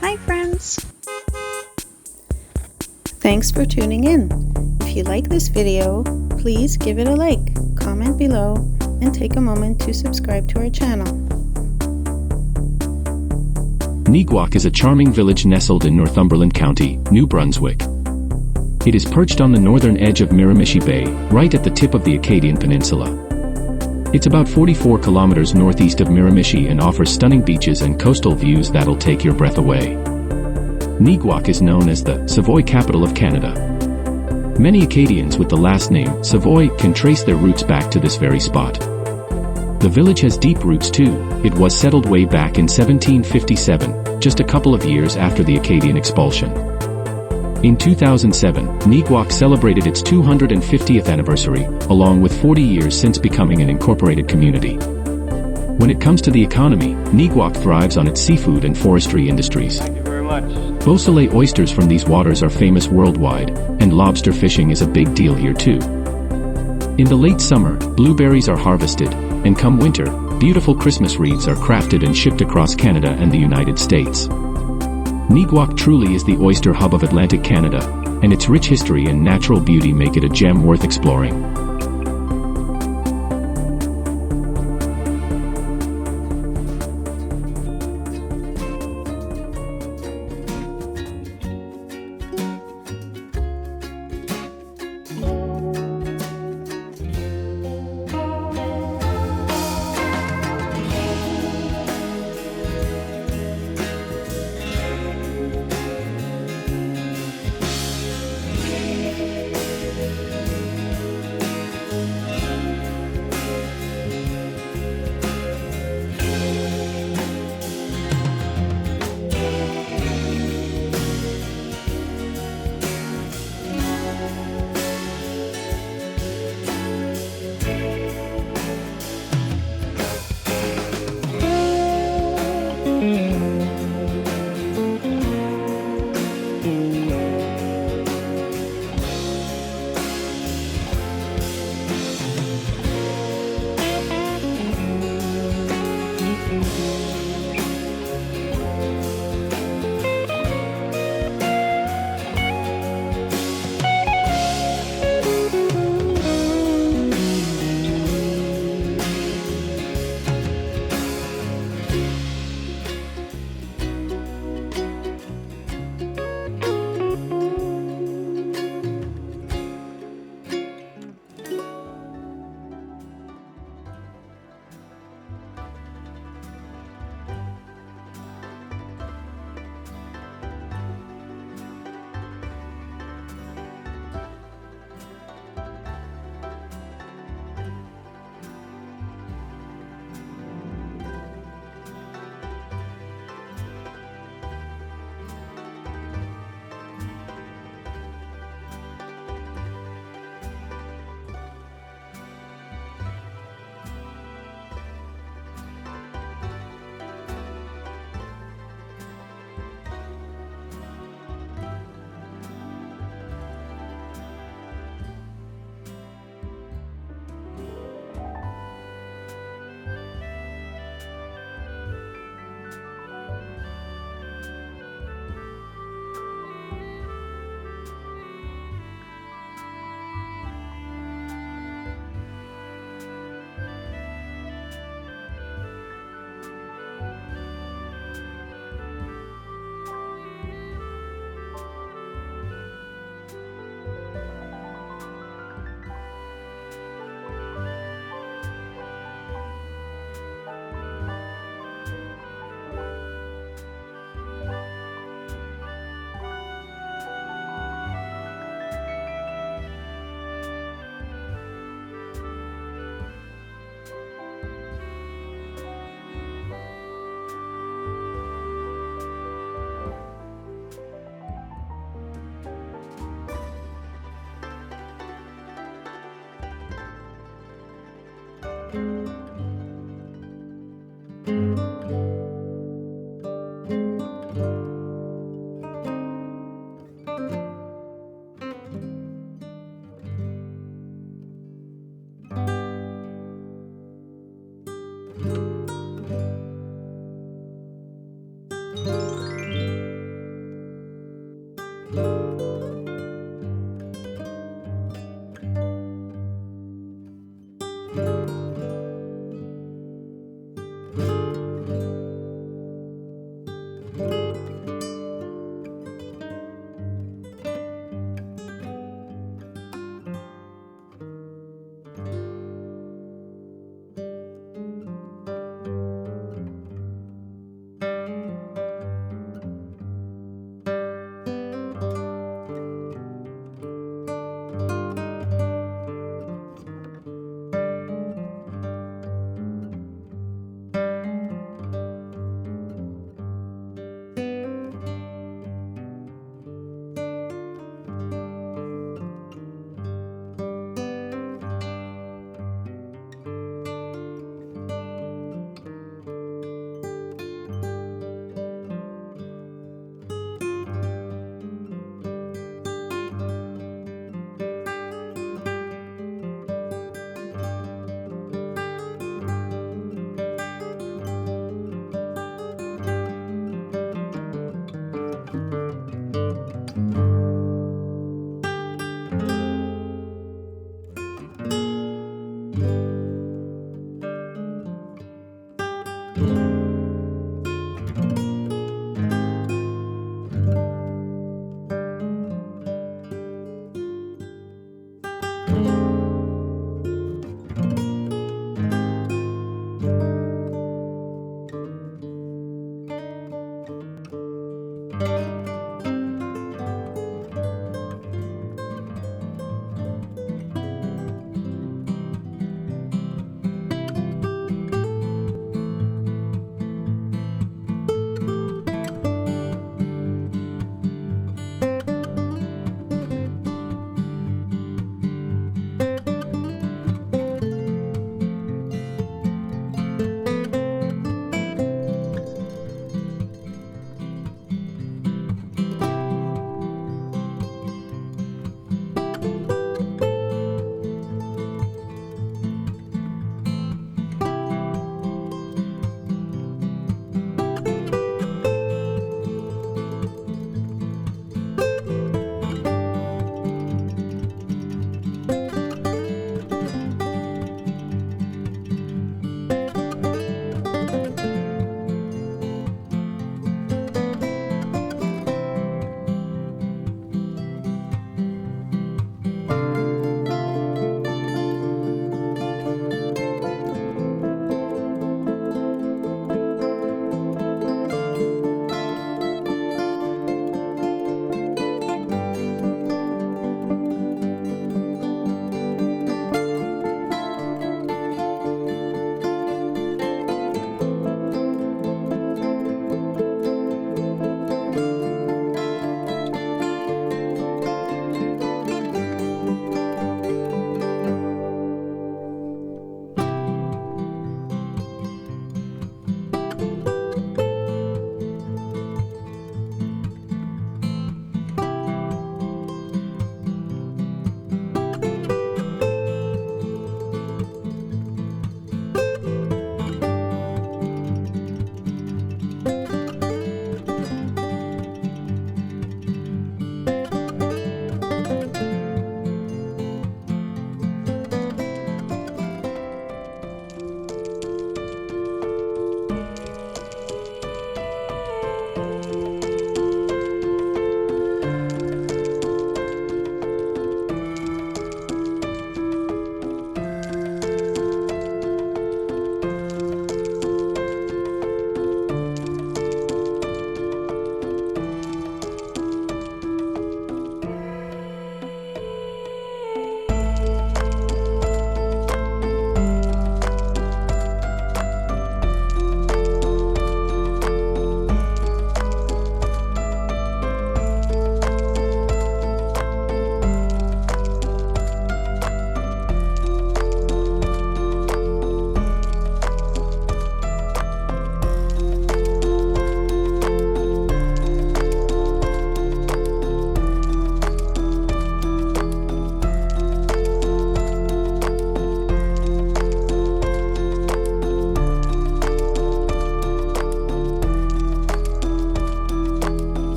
Hi friends! Thanks for tuning in. If you like this video, please give it a like, comment below, and take a moment to subscribe to our channel. Neguac is a charming village nestled in Northumberland County, New Brunswick. It is perched on the northern edge of Miramichi Bay, right at the tip of the Acadian Peninsula. It's about 44 kilometers northeast of Miramichi and offers stunning beaches and coastal views that'll take your breath away. Neguac is known as the Savoy capital of Canada. Many Acadians with the last name Savoy can trace their roots back to this very spot. The village has deep roots too. It was settled way back in 1757, just a couple of years after the Acadian expulsion. In 2007, Neguac celebrated its 250th anniversary, along with 40 years since becoming an incorporated community. When it comes to the economy, Neguac thrives on its seafood and forestry industries. Thank you very much. Beausoleil oysters from these waters are famous worldwide, and lobster fishing is a big deal here too. In the late summer, blueberries are harvested, and come winter, beautiful Christmas wreaths are crafted and shipped across Canada and the United States. Neguac truly is the oyster hub of Atlantic Canada, and its rich history and natural beauty make it a gem worth exploring.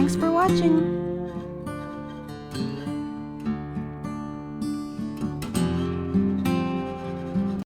Thanks for watching!